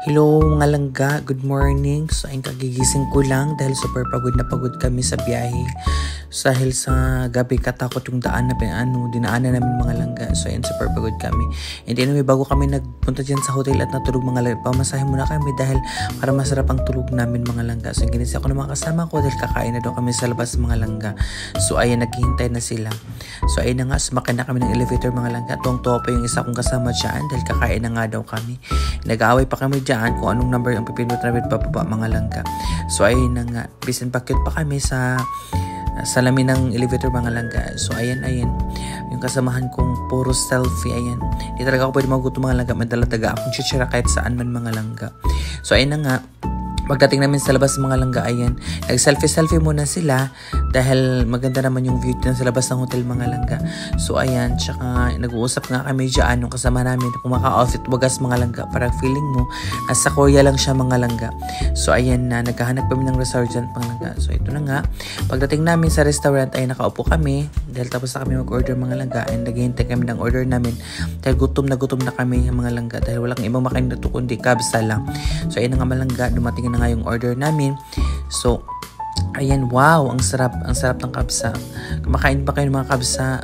Hello mga langga, good morning. So ayun, kagigising ko lang dahil super pagod na pagod kami sa biyahe. So, dahil sa gabi katakot yung daan na dinaanan namin mga langga. So ayun, super pagod kami. And anyway, bago kami nagpunta dyan sa hotel at natulog mga langga, pamasahe muna kami dahil para masarap ang tulog namin mga langga. So ginising ako ng mga kasama ko dahil kakain na daw kami sa labas mga langga. So ayun, naghihintay na sila. So ayun na nga, sumakay na kami ng elevator mga langga. Tuwang-tuwa pa yung isa kong kasama dyan dahil kakain na nga daw kami. Nag-aaway pa kami dyan kung anong number ang pipindot namin bababa mga langga. So ayun na nga, bisan pakit pa kami sa salamin ng elevator mga langga. So ayan, yung kasamahan kong puro selfie, ayan. Di talaga ako pwede maguto mga langga, madala-taga akong chichira kahit saan man mga langga. So ayun na nga, pagdating namin sa labas mga langga, ayan, nag-selfie muna sila dahil maganda naman yung view din sa labas ng hotel mga langga. So ayan, tsaka nag-uusap nga kami dyan nung kasama namin kung maka-outfit wagas mga langga, parang feeling mo nasa Korea lang siya mga langga. So ayan na, naghahanap kami ng resort dyan mga langga. So ito na nga, pagdating namin sa restaurant ay nakaupo kami dahil tapos na kami mag-order mga langga and naghihintay kami ng order namin dahil gutom na kami mga langga dahil walang ibang makain na to kundi kabsa lang. So ayan na nga mga langga, dumating na nga yung order namin. So ayan, wow, ang sarap ng kabsa. Kumakain pa kayo ng mga kabsa,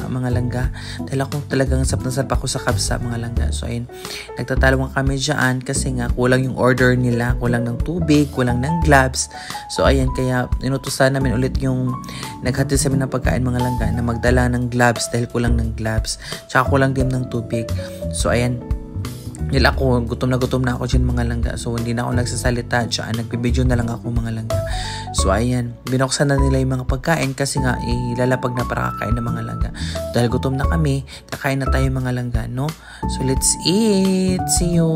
mga langga, dahil ako talagang sarap ako sa kabsa mga langga. So ayun, nagtatalong kami dyan kasi nga kulang yung order nila, kulang ng tubig, kulang ng gloves. So ayan, kaya inutusan namin ulit yung naghatid sa amin ng pagkain mga langga na magdala ng gloves dahil kulang ng gloves, tsaka kulang din ng tubig. So ayan, nila ako, gutom na ako dyan mga langga. So hindi na ako nagsasalita dyan, nagbibideo na lang ako mga langga. So ayan, binuksan na nila yung mga pagkain kasi nga ilalapag na para kakain ng mga langga. Dahil gutom na kami, kakain na tayo mga langga, no? So let's eat, see you!